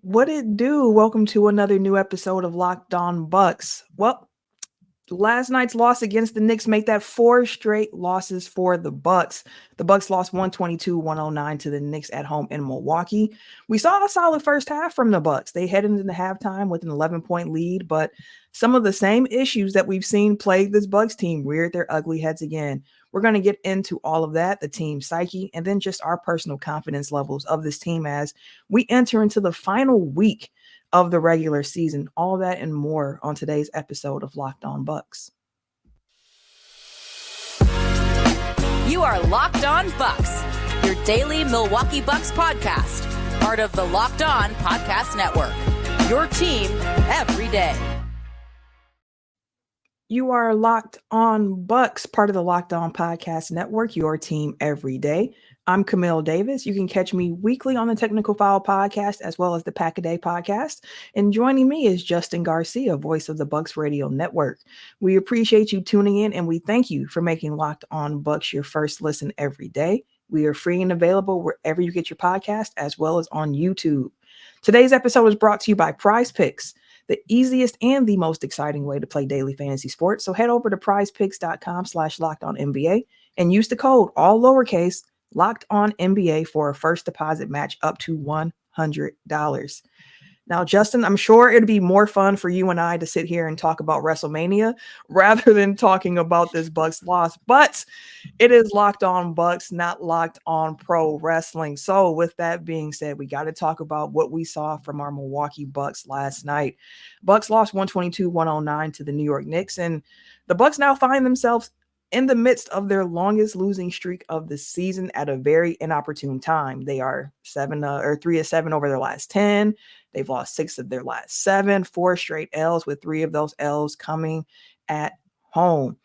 What it do? Welcome to another new episode of Locked On Bucks. Well, last night's loss against the Knicks made that four straight losses for the Bucks. The Bucks lost 122-109 to the Knicks at home in Milwaukee. We saw a solid first half from the Bucks. They headed into halftime with an 11-point lead, but some of the same issues that we've seen plague this Bucks team reared their ugly heads again. We're going to get into all of that, the team psyche, and then just our personal confidence levels of this team as we enter into the final week of the regular season. All that and more on today's episode of Locked On Bucks. You are Locked On Bucks, your daily Milwaukee Bucks podcast, part of the Locked On Podcast Network, your team every day. You are Locked On Bucks, part of the Locked On Podcast Network, your team every day. I'm Camille Davis. You can catch me weekly on the Technical Foul podcast as well as the Pack a Day podcast. And joining me is Justin Garcia, voice of the Bucks Radio Network. We appreciate you tuning in and we thank you for making Locked On Bucks your first listen every day. We are free and available wherever you get your podcast as well as on YouTube. Today's episode is brought to you by Prize Picks, the easiest and the most exciting way to play daily fantasy sports. So head over to prizepicks.com/LockedOnNBA and use the code, all lowercase, Locked On NBA for a first deposit match up to $100. Now, Justin, I'm sure it'd be more fun for you and I to sit here and talk about WrestleMania rather than talking about this Bucks loss, but it is Locked On Bucks, not Locked On Pro Wrestling. So with that being said, we got to talk about what we saw from our Milwaukee Bucks last night. Bucks lost 122-109 to the New York Knicks, and the Bucks now find themselves in the midst of their longest losing streak of the season at a very inopportune time. They are 3-7 over their last 10. They've lost 6 of their last 7, 4 straight L's, with 3 of those L's coming at home.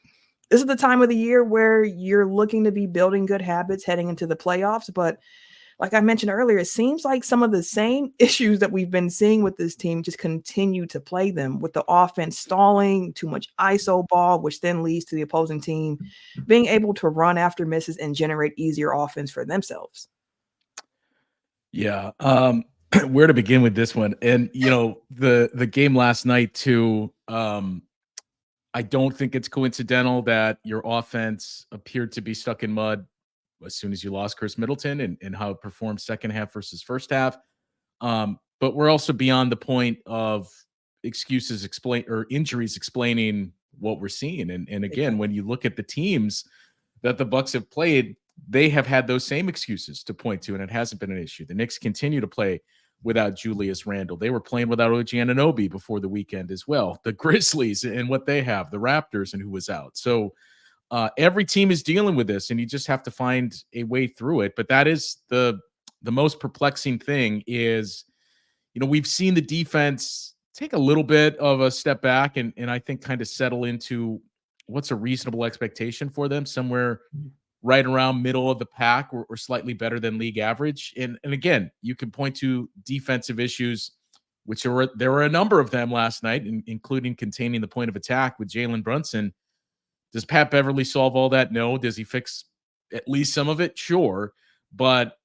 This is the time of the year where you're looking to be building good habits heading into the playoffs, but like I mentioned earlier, it seems like some of the same issues that we've been seeing with this team just continue to play them, with the offense stalling, too much ISO ball, which then leads to the opposing team being able to run after misses and generate easier offense for themselves. Yeah. Where to begin with this one? And, the game last night too, I don't think it's coincidental that your offense appeared to be stuck in mud as soon as you lost Chris Middleton and how it performed second half versus first half. But we're also beyond the point of injuries explaining what we're seeing. And again, when you look at the teams that the Bucks have played, they have had those same excuses to point to, and it hasn't been an issue. The Knicks continue to play without Julius Randle. They were playing without OG Anunoby before the weekend as well. The Grizzlies and what they have, the Raptors and who was out. So every team is dealing with this, and you just have to find a way through it. But that is the most perplexing thing is, we've seen the defense take a little bit of a step back and I think kind of settle into what's a reasonable expectation for them, somewhere right around middle of the pack or slightly better than league average. And again, you can point to defensive issues, which there were a number of them last night, including containing the point of attack with Jalen Brunson. Does Pat Beverly solve all that? No. Does he fix at least some of it? Sure. But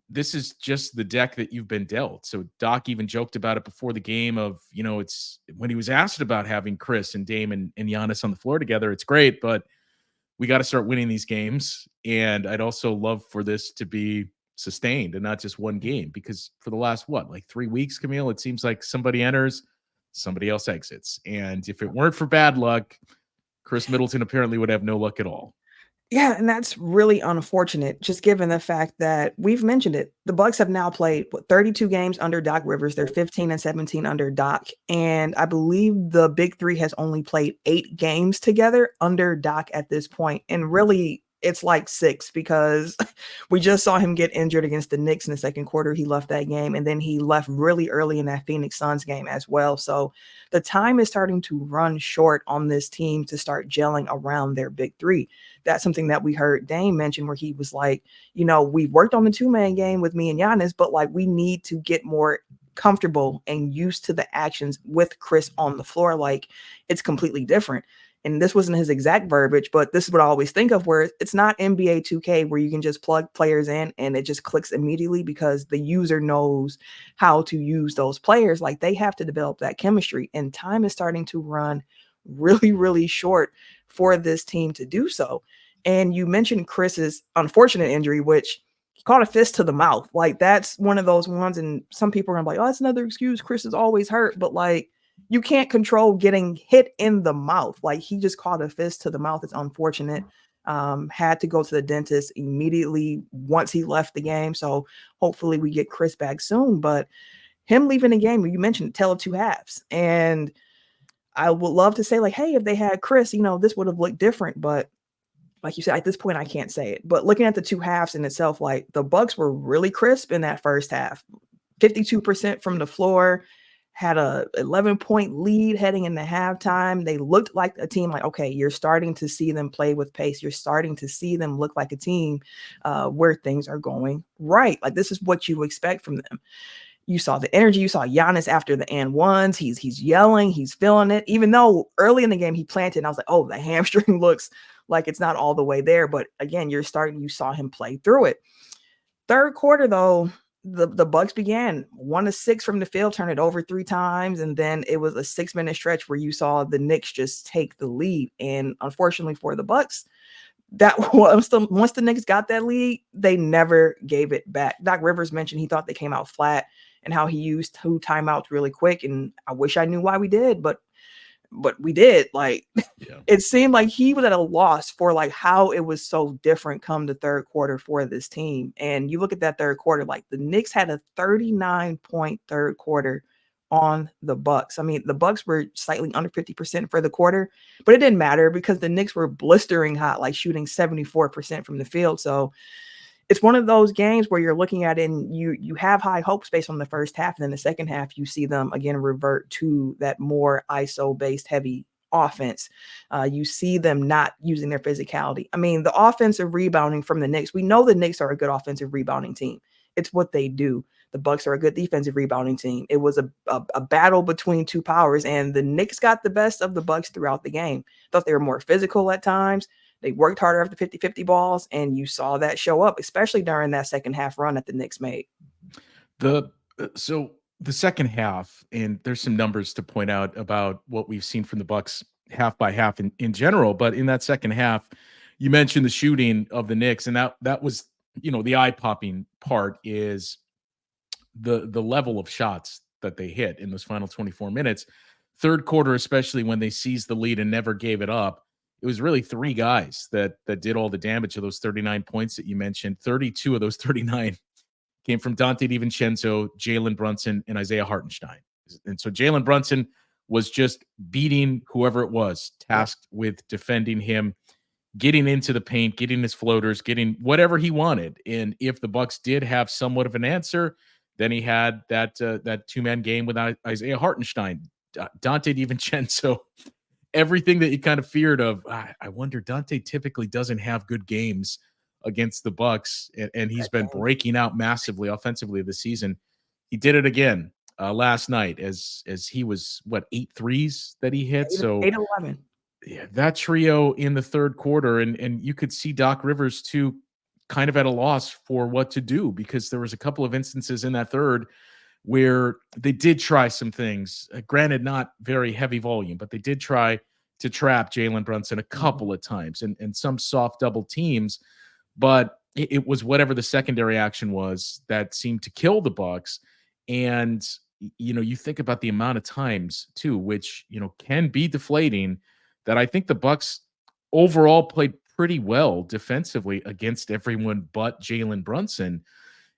this is just the deck that you've been dealt. So Doc even joked about it before the game of, it's when he was asked about having Chris and Dame and Giannis on the floor together, it's great, but we got to start winning these games. And I'd also love for this to be sustained and not just one game, because for the last, 3 weeks, Camille, it seems like somebody enters, somebody else exits. And if it weren't for bad luck, Chris Middleton apparently would have no luck at all. Yeah, and that's really unfortunate, just given the fact that we've mentioned it. The Bucks have now played 32 games under Doc Rivers. They're 15-17 under Doc. And I believe the Big Three has only played 8 games together under Doc at this point. And really, it's like 6, because we just saw him get injured against the Knicks in the second quarter. He left that game, and then he left really early in that Phoenix Suns game as well. So the time is starting to run short on this team to start gelling around their Big Three. That's something that we heard Dame mention, where he was like, we worked on the 2-man game with me and Giannis, but we need to get more comfortable and used to the actions with Chris on the floor. It's completely different. and this wasn't his exact verbiage, but this is what I always think of, where it's not NBA 2K where you can just plug players in and it just clicks immediately because the user knows how to use those players. Like, they have to develop that chemistry, and time is starting to run really, really short for this team to do so. And you mentioned Chris's unfortunate injury, which he caught a fist to the mouth. Like, that's one of those ones, and some people are gonna be like, oh, that's another excuse. Chris is always hurt, but like, you can't control getting hit in the mouth. Like, he just caught a fist to the mouth. It's unfortunate. Had to go to the dentist immediately once he left the game. So hopefully we get Chris back soon. But him leaving the game, you mentioned tale of two halves. And I would love to say, like, hey, if they had Chris, this would have looked different. But like you said, at this point, I can't say it. But looking at the two halves in itself, like, the Bucks were really crisp in that first half. 52% from the floor, had a 11-point lead heading into halftime. They looked like a team, like, okay, you're starting to see them play with pace. You're starting to see them look like a team where things are going right. Like, this is what you expect from them. You saw the energy. You saw Giannis after the and ones. He's yelling. He's feeling it. Even though early in the game he planted, and I was like, oh, the hamstring looks like it's not all the way there. But again, you saw him play through it. Third quarter, though, the Bucks began 1 of 6 from the field, turned it over 3 times, and then it was a 6-minute stretch where you saw the Knicks just take the lead. And unfortunately for the Bucks, that once the Knicks got that lead, they never gave it back. Doc Rivers mentioned he thought they came out flat and how he used 2 timeouts really quick. And I wish I knew why we did, but we did. Like, Yeah. It seemed like he was at a loss for like how it was so different come the third quarter for this team. And you look at that third quarter, like, the Knicks had a 39-point third quarter on the Bucks. I mean, the Bucks were slightly under 50% for the quarter, but it didn't matter because the Knicks were blistering hot, like shooting 74% from the field. So it's one of those games where you're looking at it and you have high hopes based on the first half. And then the second half, you see them again revert to that more ISO based heavy offense. You see them not using their physicality. I mean, the offensive rebounding from the Knicks, we know the Knicks are a good offensive rebounding team. It's what they do. The Bucks are a good defensive rebounding team. It was a battle between two powers, and the Knicks got the best of the Bucks throughout the game. Thought they were more physical at times. They worked harder after 50-50 balls, and you saw that show up, especially during that second half run that the Knicks made. So the second half, and there's some numbers to point out about what we've seen from the Bucks half by half in general, but in that second half, you mentioned the shooting of the Knicks, and that was, the eye-popping part is the level of shots that they hit in those final 24 minutes. Third quarter, especially when they seized the lead and never gave it up, it was really 3 guys that did all the damage of those 39 points that you mentioned. 32 of those 39 came from Dante DiVincenzo, Jalen Brunson, and Isaiah Hartenstein. And so Jalen Brunson was just beating whoever it was tasked with defending him, getting into the paint, getting his floaters, getting whatever he wanted. And if the Bucks did have somewhat of an answer, then he had that 2-man game with Isaiah Hartenstein, Dante DiVincenzo. Everything that you kind of feared of. I wonder, Dante typically doesn't have good games against the Bucks, and he's been breaking out massively offensively this season. He did it again last night as he was 8 threes that he hit. So 8-11. Yeah, that trio in the third quarter, and you could see Doc Rivers too, kind of at a loss for what to do, because there was a couple of instances in that third where they did try some things. Granted, not very heavy volume, but they did try to trap Jalen Brunson a couple of times and some soft double teams. But it was whatever the secondary action was that seemed to kill the Bucks. And, you think about the amount of times too, which, can be deflating, that I think the Bucks overall played pretty well defensively against everyone but Jalen Brunson.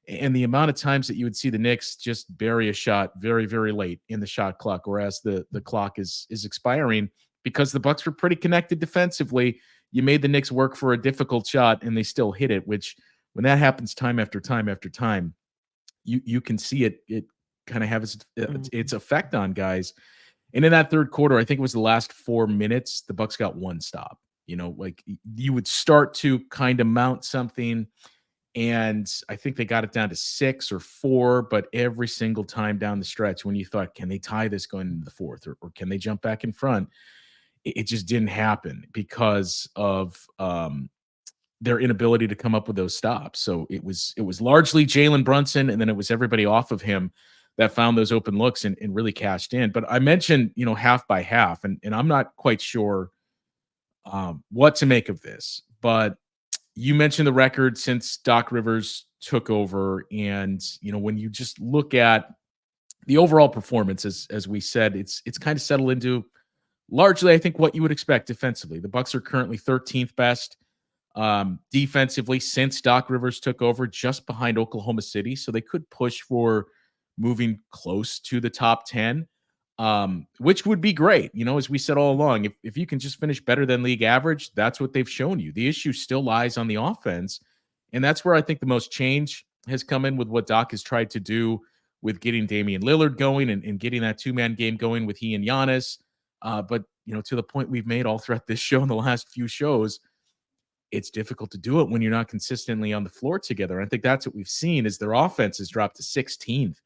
And the amount of times that you would see the Knicks just bury a shot very, very late in the shot clock, whereas the clock is expiring, because the Bucks were pretty connected defensively. You made the Knicks work for a difficult shot, and they still hit it, which when that happens time after time after time, you can see it kind of have its effect on guys. And in that third quarter, I think it was the last 4 minutes, the Bucks got one stop. You would start to kind of mount something, and I think they got it down to 6 or 4, but every single time down the stretch when you thought, can they tie this going into the fourth, or can they jump back in front? it just didn't happen because of their inability to come up with those stops. So it was largely Jalen Brunson, and then it was everybody off of him that found those open looks and really cashed in. But I mentioned, half by half, and I'm not quite sure what to make of this. But you mentioned the record since Doc Rivers took over, and when you just look at the overall performance, as we said, it's kind of settled into largely, I think, what you would expect defensively. The Bucks are currently 13th best defensively since Doc Rivers took over, just behind Oklahoma City. So they could push for moving close to the top 10, which would be great. As we said all along, if you can just finish better than league average, that's what they've shown you. The issue still lies on the offense. And that's where I think the most change has come in with what Doc has tried to do with getting Damian Lillard going and getting that two-man game going with he and Giannis. But, to the point we've made all throughout this show in the last few shows, it's difficult to do it when you're not consistently on the floor together. I think that's what we've seen is their offense has dropped to 16th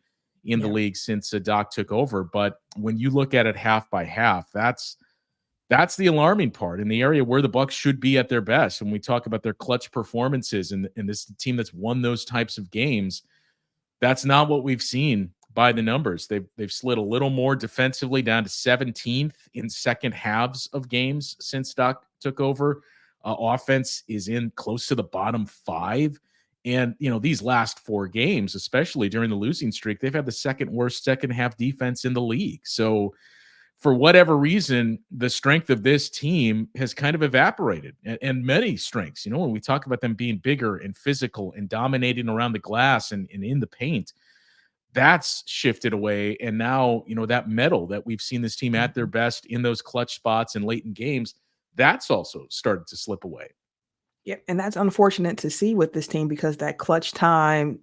in the league since Doc took over. But when you look at it half by half, that's the alarming part in the area where the Bucks should be at their best. When we talk about their clutch performances and this team that's won those types of games, that's not what we've seen by the numbers. They've slid a little more defensively down to 17th in second halves of games since Doc took over. Offense is in close to the bottom 5. And, these last 4 games, especially during the losing streak, they've had the second worst second half defense in the league. So for whatever reason, the strength of this team has kind of evaporated, and many strengths, when we talk about them being bigger and physical and dominating around the glass and in the paint, that's shifted away. And now, that metal that we've seen this team at their best in those clutch spots and late in games, that's also started to slip away. Yeah, and that's unfortunate to see with this team because that clutch time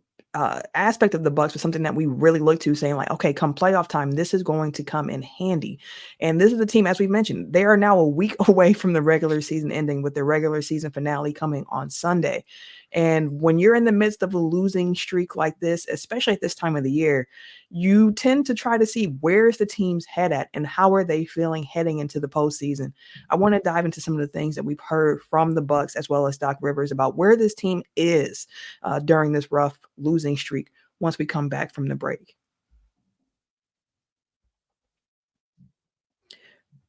aspect of the Bucks was something that we really looked to, saying like, okay, come playoff time, this is going to come in handy. And this is the team, as we mentioned, they are now a week away from the regular season ending, with the regular season finale coming on Sunday. And when you're in the midst of a losing streak like this, especially at this time of the year, you tend to try to see where's the team's head at and how are they feeling heading into the postseason. I want to dive into some of the things that we've heard from the Bucks as well as Doc Rivers about where this team is during this rough losing streak once we come back from the break.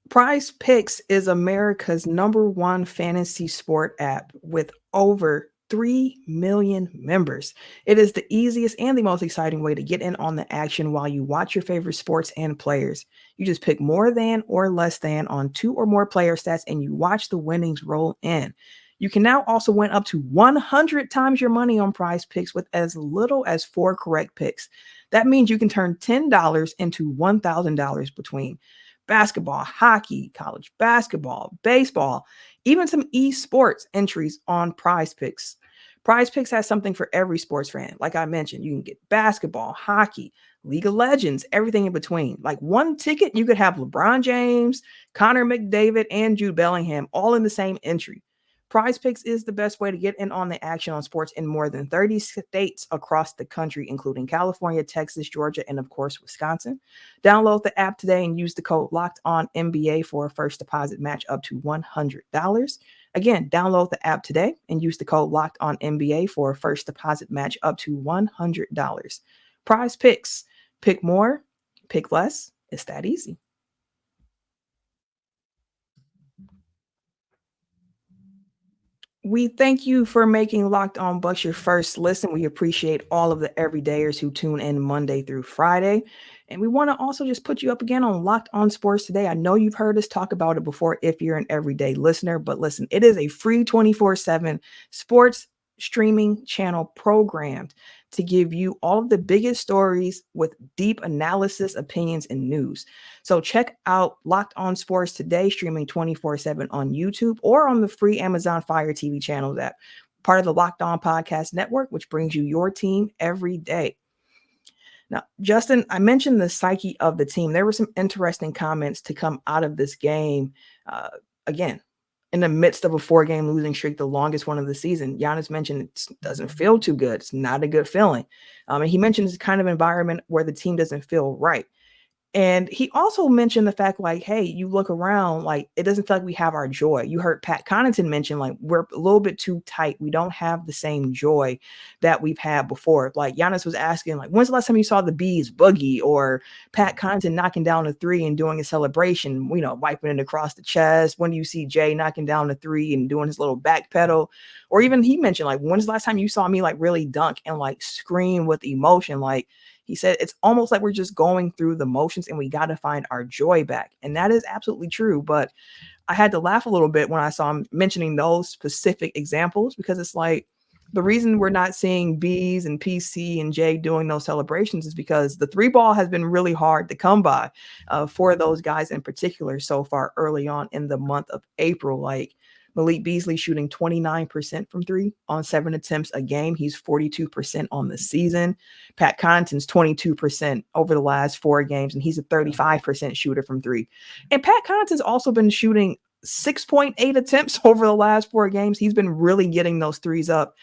Prize Picks is America's #1 fantasy sport app with over 3 million members. It is the easiest and the most exciting way to get in on the action while you watch your favorite sports and players. You just pick more than or less than on 2 or more player stats and you watch the winnings roll in. You can now also win up to 100 times your money on Prize Picks with as little as 4 correct picks. That means you can turn $10 into $1,000 between basketball, hockey, college basketball, baseball, even some esports entries on Prize Picks. Prize Picks has something for every sports fan. Like I mentioned, you can get basketball, hockey, League of Legends, everything in between. Like one ticket, you could have LeBron James, Connor McDavid, and Jude Bellingham all in the same entry. Prize Picks is the best way to get in on the action on sports in more than 30 states across the country, including California, Texas, Georgia, and of course, Wisconsin. Download the app today and use the code LOCKEDONNBA for a first deposit match up to $100. Again, download the app today and use the code LOCKEDONNBA for a first deposit match up to $100. Prize Picks. Pick more, pick less. It's that easy. We thank you for making Locked On Bucks your first listen. We appreciate all of the everydayers who tune in Monday through Friday. And we want to also just put you up again on Locked On Sports Today. I know you've heard us talk about it before if you're an everyday listener, but listen, it is a free 24/7 sports streaming channel programmed to give you all of the biggest stories with deep analysis, opinions, and news. So check out Locked On Sports Today, streaming 24/7 on YouTube or on the free Amazon Fire TV channel app, part of the Locked On Podcast Network, which brings you your team every day. Now, Justin, I mentioned the psyche of the team. There were some interesting comments to come out of this game. Again, in the midst of a 4-game losing streak, the longest one of the season, Giannis mentioned it doesn't feel too good. It's not a good feeling. And he mentioned this kind of environment where the team doesn't feel right. And he also mentioned the fact, like, hey, you look around, like, it doesn't feel like we have our joy. You heard Pat Connaughton mention, like, we're a little bit too tight. We don't have the same joy that we've had before. Like, Giannis was asking, like, when's the last time you saw the bees boogie? Or Pat Connaughton knocking down a three and doing a celebration, wiping it across the chest. When do you see Jay knocking down a three and doing his little back pedal? Or even he mentioned, like, when's the last time you saw me, like, really dunk and, like, scream with emotion? Like, he said it's almost like we're just going through the motions and we got to find our joy back. And that is absolutely true. But I had to laugh a little bit when I saw him mentioning those specific examples, because it's like the reason we're not seeing Bees and PC and Jay doing those celebrations is because the three ball has been really hard to come by for those guys in particular so far early on in the month of April. Like, Malik Beasley shooting 29% from three on 7 attempts a game. He's 42% on the season. Pat Connaughton's 22% over the last 4 games, and he's a 35% shooter from three. And Pat Connaughton's also been shooting 6.8 attempts over the last 4 games. He's been really getting those threes up,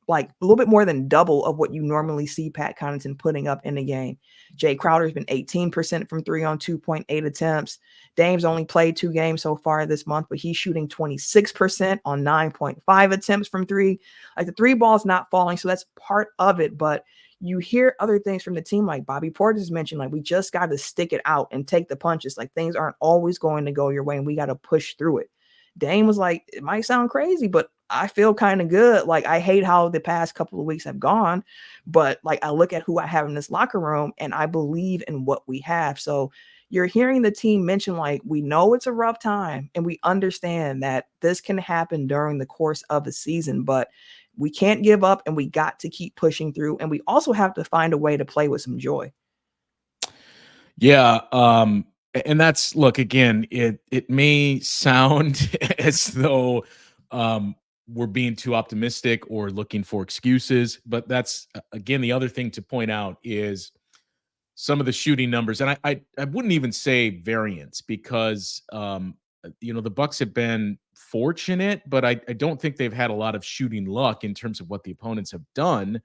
like a little bit more than double of what you normally see Pat Connaughton putting up in a game. Jay Crowder's been 18% from three on 2.8 attempts. Dame's only played 2 games so far this month, but he's shooting 26% on 9.5 attempts from three. Like, the three ball's not falling, so that's part of it. But you hear other things from the team, like Bobby Portis mentioned, like, we just got to stick it out and take the punches. Like, things aren't always going to go your way, and we got to push through it. Dame was like, it might sound crazy, but I feel kind of good. Like, I hate how the past couple of weeks have gone, but like, I look at who I have in this locker room and I believe in what we have. So you're hearing the team mention, like, we know it's a rough time and we understand that this can happen during the course of a season, but we can't give up and we got to keep pushing through. And we also have to find a way to play with some joy. Yeah. And that's, look, again, it may sound as though we're being too optimistic or looking for excuses, but that's, again, the other thing to point out is some of the shooting numbers. And I wouldn't even say variance, because the Bucks have been fortunate, but I don't think they've had a lot of shooting luck in terms of what the opponents have done.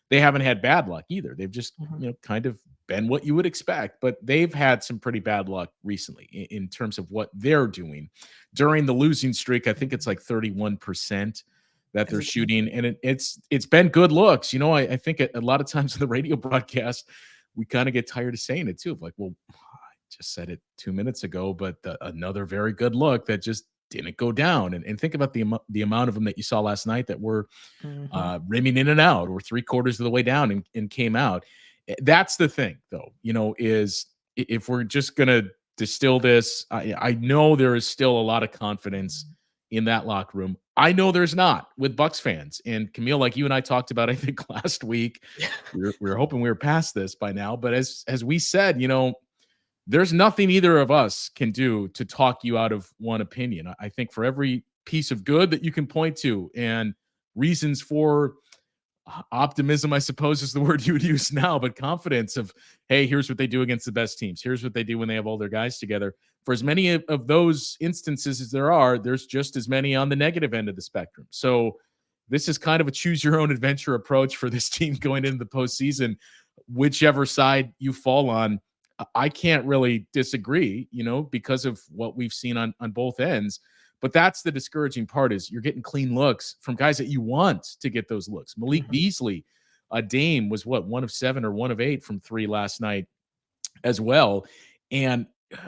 They haven't had bad luck either. They've just, kind of been what you would expect, but they've had some pretty bad luck recently in terms of what they're doing. During the losing streak, I think it's like 31% that they're shooting, and it's been good looks. I think a lot of times in the radio broadcast, we kind of get tired of saying it too. Of like, well, I just said it 2 minutes ago, but another very good look that just didn't go down. And think about the amount of them that you saw last night that were rimming in and out, or 3/4 of the way down and came out. That's the thing, though, is if we're just going to distill this, I know there is still a lot of confidence in that locker room. I know there's not with Bucks fans. And Camille, like you and I talked about, I think last week, we were hoping we were past this by now. But as we said, there's nothing either of us can do to talk you out of one opinion. I think for every piece of good that you can point to and reasons for optimism, I suppose is the word you would use now, but confidence of, hey, here's what they do against the best teams. Here's what they do when they have all their guys together. For as many of those instances as there are, there's just as many on the negative end of the spectrum. So this is kind of a choose your own adventure approach for this team going into the postseason, whichever side you fall on. I can't really disagree, because of what we've seen on both ends. But that's the discouraging part, is you're getting clean looks from guys that you want to get those looks. Malik Beasley, Dame was 1 of 7 or 1 of 8 from three last night as well. And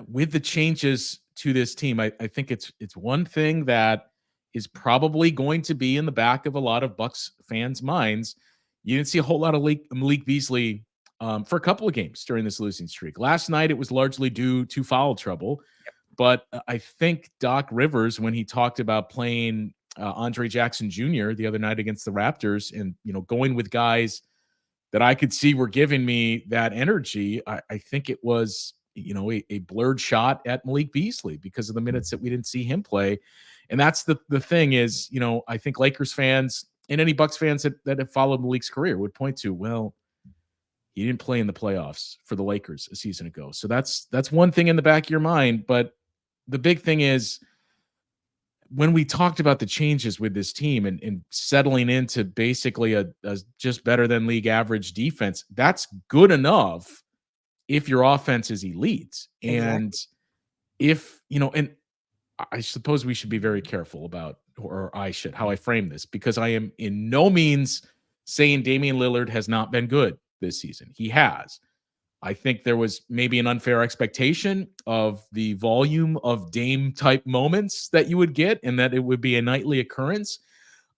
with the changes to this team, I think it's one thing that is probably going to be in the back of a lot of Bucks fans' minds. You didn't see a whole lot of Malik Beasley for a couple of games during this losing streak. Last night, it was largely due to foul trouble. But I think Doc Rivers, when he talked about playing Andre Jackson Jr. the other night against the Raptors, and going with guys that I could see were giving me that energy, I think it was a blurred shot at Malik Beasley because of the minutes that we didn't see him play. And that's the thing is, I think Lakers fans and any Bucks fans that have followed Malik's career would point to, well, he didn't play in the playoffs for the Lakers a season ago. So that's one thing in the back of your mind. But the big thing is, when we talked about the changes with this team and settling into basically a just better than league average defense, that's good enough if your offense is elite. And Exactly. if, and I suppose we should be very careful about, or I should, how I frame this, because I am in no means saying Damian Lillard has not been good this season. He has. I think there was maybe an unfair expectation of the volume of Dame type moments that you would get and that it would be a nightly occurrence.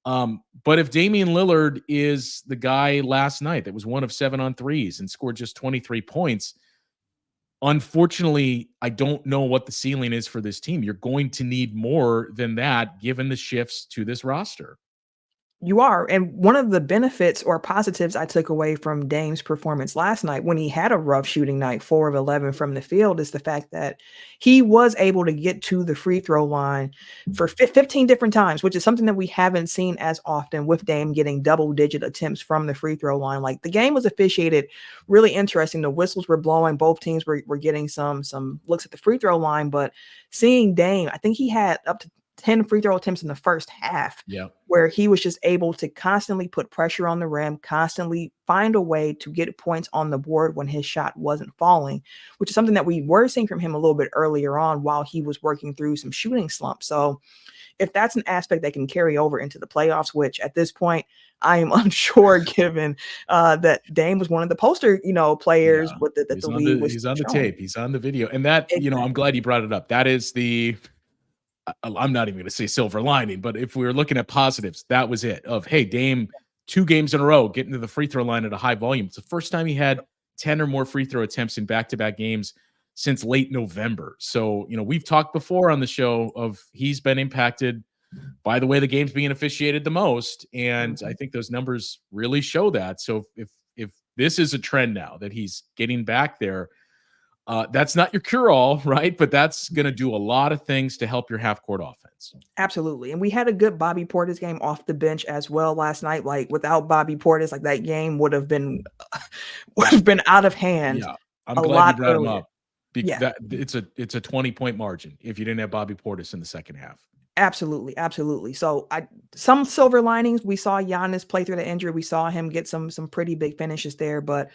But if Damian Lillard is the guy last night that was 1 of 7 on threes and scored just 23 points, unfortunately, I don't know what the ceiling is for this team. You're going to need more than that given the shifts to this roster. You are. And one of the benefits or positives I took away from Dame's performance last night when he had a rough shooting night, 4 of 11 from the field, is the fact that he was able to get to the free throw line for 15 different times, which is something that we haven't seen as often with Dame getting double-digit attempts from the free throw line. Like, the game was officiated really interesting. The whistles were blowing. Both teams were getting some looks at the free throw line, but seeing Dame, I think he had up to 10 free throw attempts in the first half, Yeah. where he was just able to constantly put pressure on the rim, constantly find a way to get points on the board when his shot wasn't falling, which is something that we were seeing from him a little bit earlier on while he was working through some shooting slumps. So if that's an aspect that can carry over into the playoffs, which at this point I am unsure, given that Dame was one of the poster, players Yeah. with that the league was He's on the showing. tape. He's on the video. And that, I'm Exactly. glad you brought it up. That is I'm not even going to say silver lining, but if we were looking at positives, that was it. Of, hey, Dame, 2 games in a row getting to the free throw line at a high volume. It's the first time he had 10 or more free throw attempts in back-to-back games since late November. So, we've talked before on the show of he's been impacted by the way the game's being officiated the most, and I Mhm. think those numbers really show that. So if this is a trend now that he's getting back there, that's not your cure-all, right? But that's going to do a lot of things to help your half-court offense. Absolutely. And we had a good Bobby Portis game off the bench as well last night. Like, without Bobby Portis, like, that game would have been out of hand Yeah, I'm a glad you lot brought him earlier. up. Yeah. That it's a 20-point margin if you didn't have Bobby Portis in the second half. Absolutely, absolutely. So some silver linings. We saw Giannis play through the injury. We saw him get some pretty big finishes there, but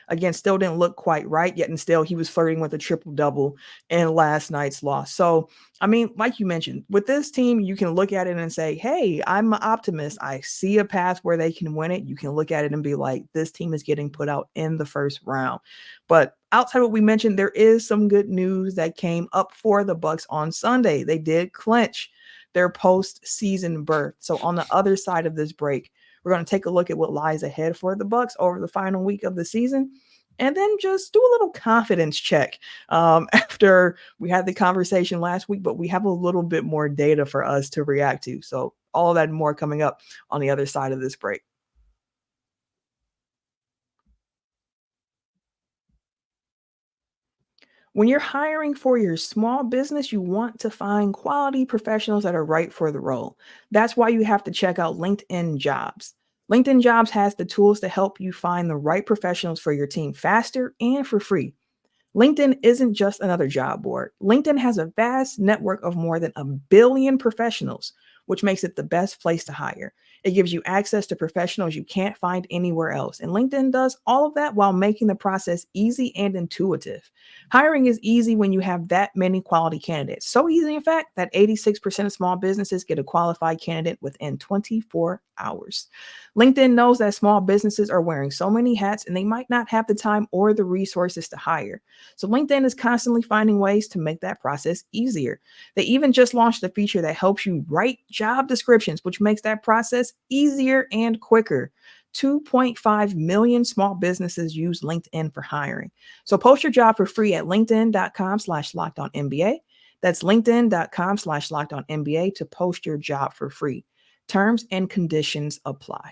again, still didn't look quite right yet. And still, he was flirting with a triple double in last night's loss. So, I mean, like you mentioned, with this team, you can look at it and say, "Hey, I'm an optimist. I see a path where they can win it." You can look at it and be like, "This team is getting put out in the first round." But outside of what we mentioned, there is some good news that came up for the Bucks on Sunday. They did clinch their postseason berth. So on the other side of this break, we're going to take a look at what lies ahead for the Bucks over the final week of the season, and then just do a little confidence check after we had the conversation last week, but we have a little bit more data for us to react to. So all of that and more coming up on the other side of this break. When you're hiring for your small business, you want to find quality professionals that are right for the role. That's why you have to check out LinkedIn Jobs. LinkedIn Jobs has the tools to help you find the right professionals for your team faster and for free. LinkedIn isn't just another job board. LinkedIn has a vast network of more than 1 billion professionals, which makes it the best place to hire. It gives you access to professionals you can't find anywhere else. And LinkedIn does all of that while making the process easy and intuitive. Hiring is easy when you have that many quality candidates. So easy, in fact, that 86% of small businesses get a qualified candidate within 24 hours. LinkedIn knows that small businesses are wearing so many hats and they might not have the time or the resources to hire. So LinkedIn is constantly finding ways to make that process easier. They even just launched a feature that helps you write job descriptions, which makes that process easier and quicker. 2.5 million small businesses use LinkedIn for hiring. So post your job for free at linkedin.com/lockedonnba. That's linkedin.com/lockedonnba to post your job for free. Terms and conditions apply.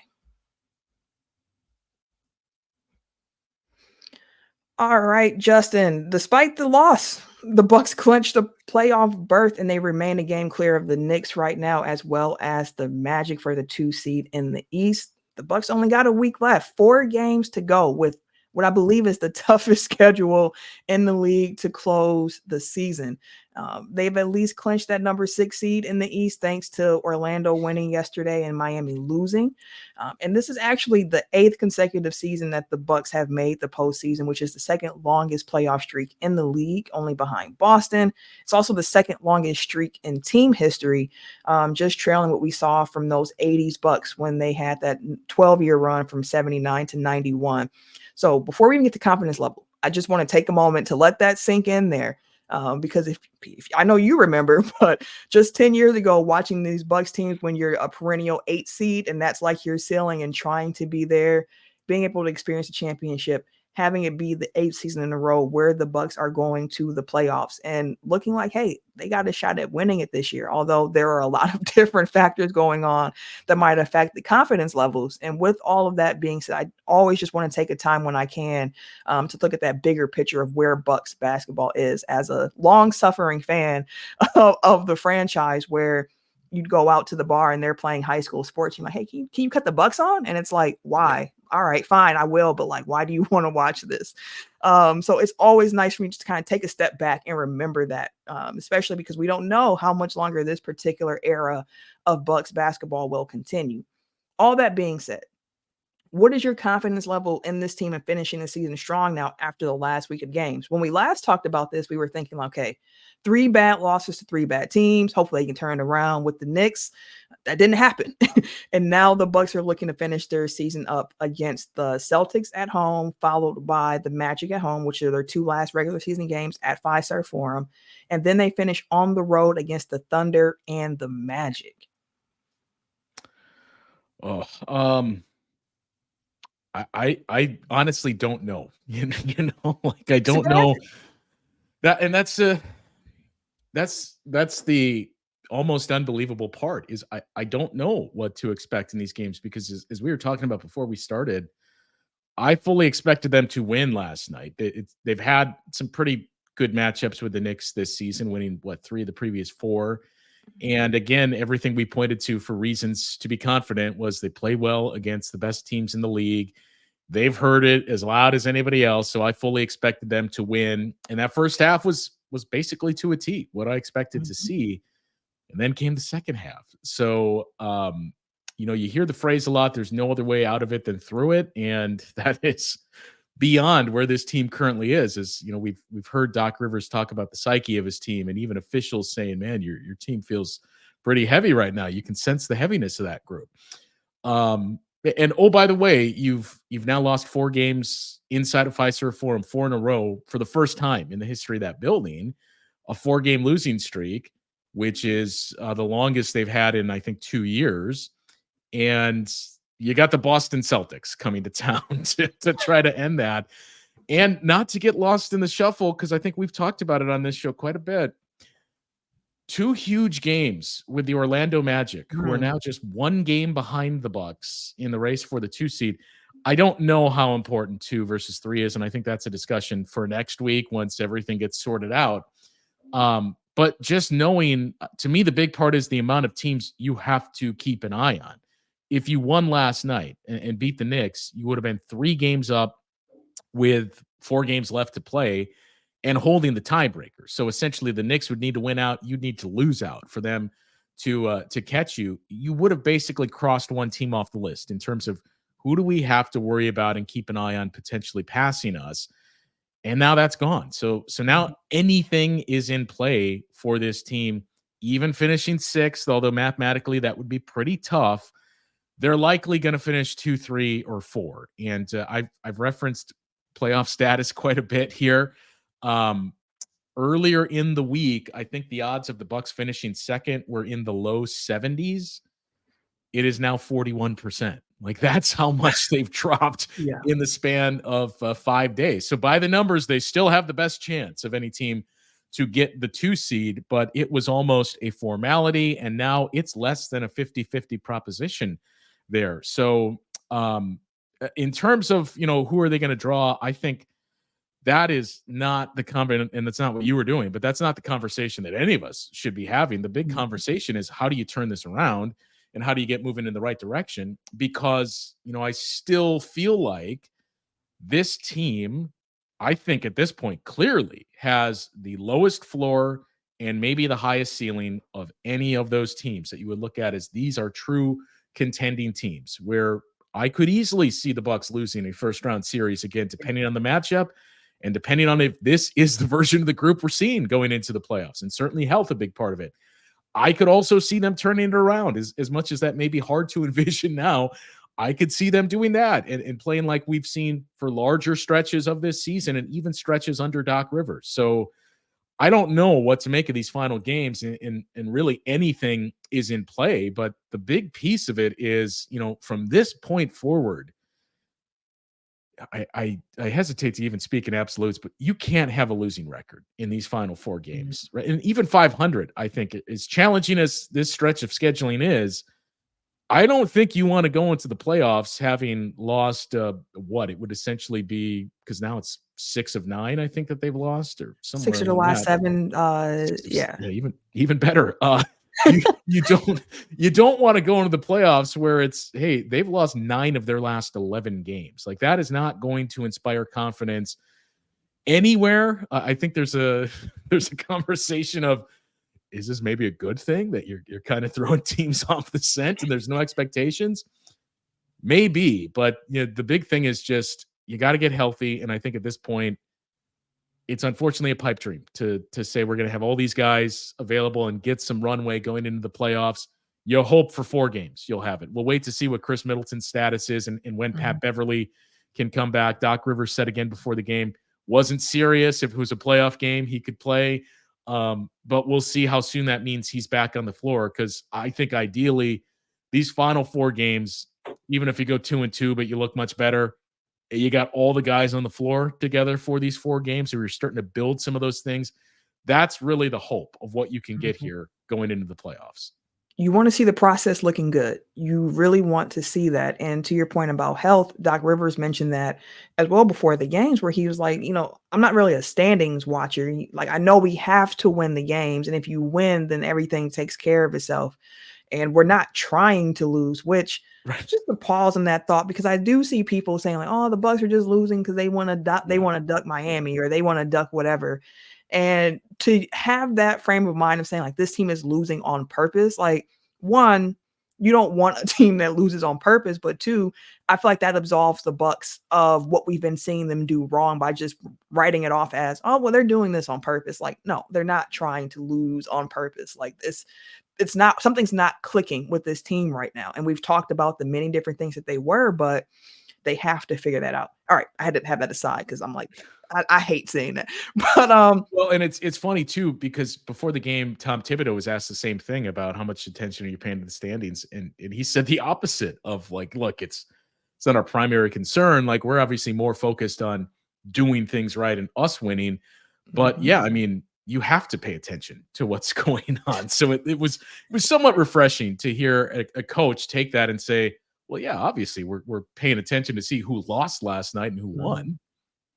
All right, Justin. Despite the loss, the Bucks clinched the playoff berth and they remain a game clear of the Knicks right now, as well as the Magic for the 2 seed in the East. The Bucks only got a week left, 4 games to go, with what I believe is the toughest schedule in the league to close the season. They've at least clinched that number 6 seed in the East thanks to Orlando winning yesterday and Miami losing. And this is actually the 8th consecutive season that the Bucks have made the postseason, which is the second longest playoff streak in the league, only behind Boston. It's also the second longest streak in team history, just trailing what we saw from those 80s Bucks when they had that 12-year run from 79 to 91. So before we even get to confidence level, I just want to take a moment to let that sink in there. Because if I know you remember, but just 10 years ago, watching these Bucks teams when you're a perennial 8 seed and that's like your ceiling and trying to be there, being able to experience a championship, having it be the 8th season in a row where the Bucks are going to the playoffs and looking like, hey, they got a shot at winning it this year. Although there are a lot of different factors going on that might affect the confidence levels. And with all of that being said, I always just want to take a time when I can to look at that bigger picture of where Bucks basketball is as a long-suffering fan of the franchise, where you'd go out to the bar and they're playing high school sports. You're like, hey, can you cut the Bucks on? And it's like, why? All right, fine, I will. But like, why do you want to watch this? So it's always nice for me just to kind of take a step back and remember that, especially because we don't know how much longer this particular era of Bucks basketball will continue. All that being said, what is your confidence level in this team and finishing the season strong now after the last week of games? When we last talked about this, we were thinking, okay, 3 bad losses to 3 bad teams. Hopefully they can turn it around with the Knicks. That didn't happen. And now the Bucks are looking to finish their season up against the Celtics at home, followed by the Magic at home, which are their 2 last regular season games at Five Star Forum. And then they finish on the road against the Thunder and the Magic. I honestly don't know. You know, like I don't know that, and that's the almost unbelievable part is I don't know what to expect in these games because as we were talking about before we started, I fully expected them to win last night. They've had some pretty good matchups with the Knicks this season, winning 3 of the previous 4. And again, everything we pointed to for reasons to be confident was they play well against the best teams in the league. They've heard it as loud as anybody else, so I fully expected them to win. And that first half was basically to a T what I expected to see. And then came the second half. So, you hear the phrase a lot, there's no other way out of it than through it. And that is beyond where this team currently is, we've heard Doc Rivers talk about the psyche of his team and even officials saying, man, your team feels pretty heavy right now. You can sense the heaviness of that group. And oh, by the way, you've now lost 4 games inside of Fiserv Forum, 4 in a row for the first time in the history of that building, a 4-game losing streak, which is the longest they've had in, I think, 2 years. And you got the Boston Celtics coming to town to try to end that and not to get lost in the shuffle, because I think we've talked about it on this show quite a bit. 2 huge games with the Orlando Magic, who are now just 1 game behind the Bucks in the race for the 2 seed. I don't know how important 2 versus 3 is, and I think that's a discussion for next week once everything gets sorted out. But just knowing, to me, the big part is the amount of teams you have to keep an eye on. If you won last night and beat the Knicks, you would have been 3 games up with 4 games left to play and holding the tiebreaker. So essentially the Knicks would need to win out. You'd need to lose out for them to catch you. You would have basically crossed 1 team off the list in terms of who do we have to worry about and keep an eye on potentially passing us. And now that's gone. So now anything is in play for this team, even finishing 6th, although mathematically that would be pretty tough. They're likely going to finish 2, 3, or 4. And I've referenced playoff status quite a bit here. Earlier in the week, I think the odds of the Bucks finishing 2nd were in the low 70s. It is now 41%. Like, that's how much they've dropped in the span of 5 days. So by the numbers, they still have the best chance of any team to get the 2 seed, but it was almost a formality. And now it's less than a 50-50 proposition there. So in terms of, who are they going to draw? I think that is not the conversation, and that's not what you were doing, but that's not the conversation that any of us should be having. The big conversation is, how do you turn this around and how do you get moving in the right direction? Because, I still feel like this team, I think at this point, clearly has the lowest floor and maybe the highest ceiling of any of those teams that you would look at as these are true contending teams, where I could easily see the Bucks losing a first round series again, depending on the matchup and depending on if this is the version of the group we're seeing going into the playoffs, and certainly health a big part of it. I could also see them turning it around as much as that may be hard to envision now. I could see them doing that and playing like we've seen for larger stretches of this season and even stretches under Doc Rivers. So I don't know what to make of these final games, and really anything is in play. But the big piece of it is, from this point forward, I hesitate to even speak in absolutes, but you can't have a losing record in these final 4 games, right? And even 500, I think, as challenging as this stretch of scheduling is, I don't think you want to go into the playoffs having lost what it would essentially be, because now it's 6 of 9, I think, that they've lost, or somewhere 6 of the around last that. 7. Yeah. Even better. You don't want to go into the playoffs where it's, hey, they've lost 9 of their last 11 games. Like, that is not going to inspire confidence anywhere. I think there's a conversation of, is this maybe a good thing that you're kind of throwing teams off the scent and there's no expectations? Maybe, but the big thing is just you got to get healthy. And I think at this point, it's unfortunately a pipe dream to say we're going to have all these guys available and get some runway going into the playoffs. You'll hope for 4 games you'll have it. We'll wait to see what Chris Middleton's status is and when Pat Beverly can come back. Doc Rivers said again before the game, wasn't serious. If it was a playoff game, he could play. But we'll see how soon that means he's back on the floor, because I think ideally these final 4 games, even if you go 2-2, but you look much better, you got all the guys on the floor together for these 4 games, so you're starting to build some of those things. That's really the hope of what you can get here going into the playoffs. You want to see the process looking good. You really want to see that. And to your point about health, Doc Rivers mentioned that as well before the games, where he was like, I'm not really a standings watcher. Like, I know we have to win the games, and if you win, then everything takes care of itself. And we're not trying to lose, which just to pause on that thought, because I do see people saying like, oh, the Bucks are just losing because they want to duck Miami, or they want to duck whatever. And to have that frame of mind of saying like this team is losing on purpose, like, one, you don't want a team that loses on purpose, but 2, I feel like that absolves the Bucks of what we've been seeing them do wrong by just writing it off as, oh, well, they're doing this on purpose. Like, no, they're not trying to lose on purpose. Like, something's not clicking with this team right now. And we've talked about the many different things that they were, but they have to figure that out. All right, I had to have that aside because I'm like, I hate saying that. But well, and it's funny too, because before the game, Tom Thibodeau was asked the same thing about how much attention are you paying to the standings, and he said the opposite of like, look, it's not our primary concern. Like, we're obviously more focused on doing things right and us winning. But yeah, I mean, you have to pay attention to what's going on. So it was somewhat refreshing to hear a coach take that and say, well, yeah, obviously we're paying attention to see who lost last night and who won.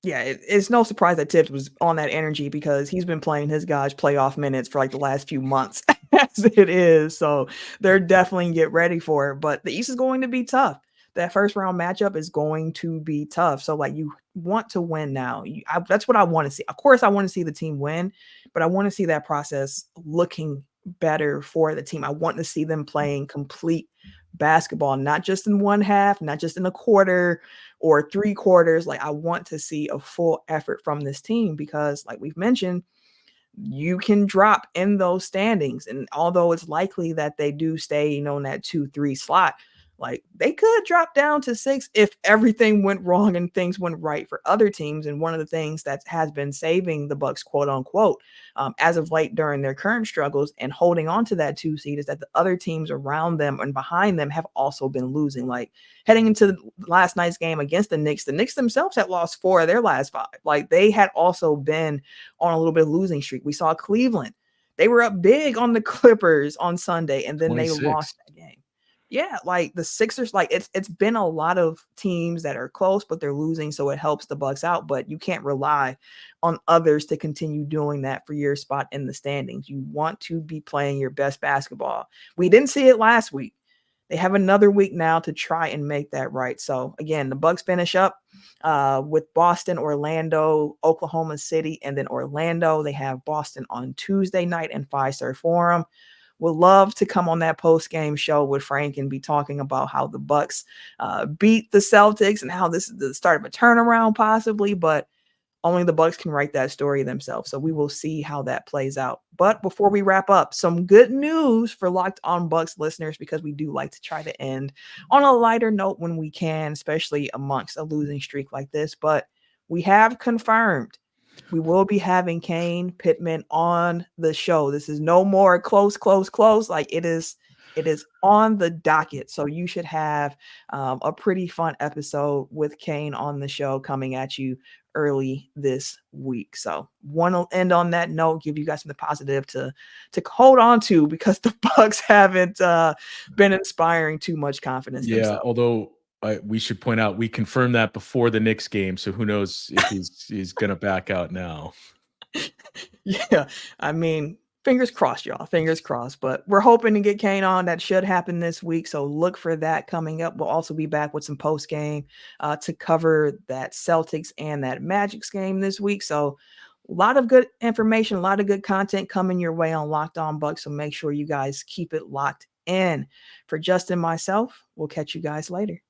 Yeah, it's no surprise that Tibbs was on that energy, because he's been playing his guys playoff minutes for like the last few months as it is. So they're definitely get ready for it. But the East is going to be tough. That first round matchup is going to be tough. So like, you want to win now. That's what I want to see. Of course, I want to see the team win, but I want to see that process looking better for the team. I want to see them playing complete basketball, not just in one half, not just in a quarter or 3 quarters. Like, I want to see a full effort from this team, because like we've mentioned, you can drop in those standings. And although it's likely that they do stay, in that 2-3 slot, like, they could drop down to 6 if everything went wrong and things went right for other teams. And one of the things that has been saving the Bucks, quote unquote, as of late during their current struggles and holding on to that 2 seed, is that the other teams around them and behind them have also been losing. Like, heading into last night's game against the Knicks themselves had lost 4 of their last 5. Like, they had also been on a little bit of losing streak. We saw Cleveland. They were up big on the Clippers on Sunday, and then 26. They lost that game. Yeah, like the Sixers, like it's been a lot of teams that are close, but they're losing, so it helps the Bucks out. But you can't rely on others to continue doing that for your spot in the standings. You want to be playing your best basketball. We didn't see it last week. they have another week now to try and make that right. So again, the Bucks finish up with Boston, Orlando, Oklahoma City, and then Orlando. They have Boston on Tuesday night in Fiserv Forum. Would love to come on that post-game show with Frank and be talking about how the Bucks beat the Celtics and how this is the start of a turnaround possibly, but only the Bucks can write that story themselves. So we will see how that plays out. But before we wrap up, some good news for Locked On Bucks listeners, because we do like to try to end on a lighter note when we can, especially amongst a losing streak like this. But we have confirmed we will be having Kane Pittman on the show. This is no more close. Like it is on the docket. So you should have a pretty fun episode with Kane on the show coming at you early this week. So want to end on that note, give you guys something positive to hold on to, because the Bucks haven't been inspiring too much confidence themselves. Although we should point out we confirmed that before the Knicks game, so who knows if he's gonna back out now. Yeah, I mean, fingers crossed, y'all. Fingers crossed. But we're hoping to get Kane on. That should happen this week. So look for that coming up. We'll also be back with some post game to cover that Celtics and that Magic's game this week. So a lot of good information, a lot of good content coming your way on Locked On Bucks. So make sure you guys keep it locked in. For Justin, myself, we'll catch you guys later.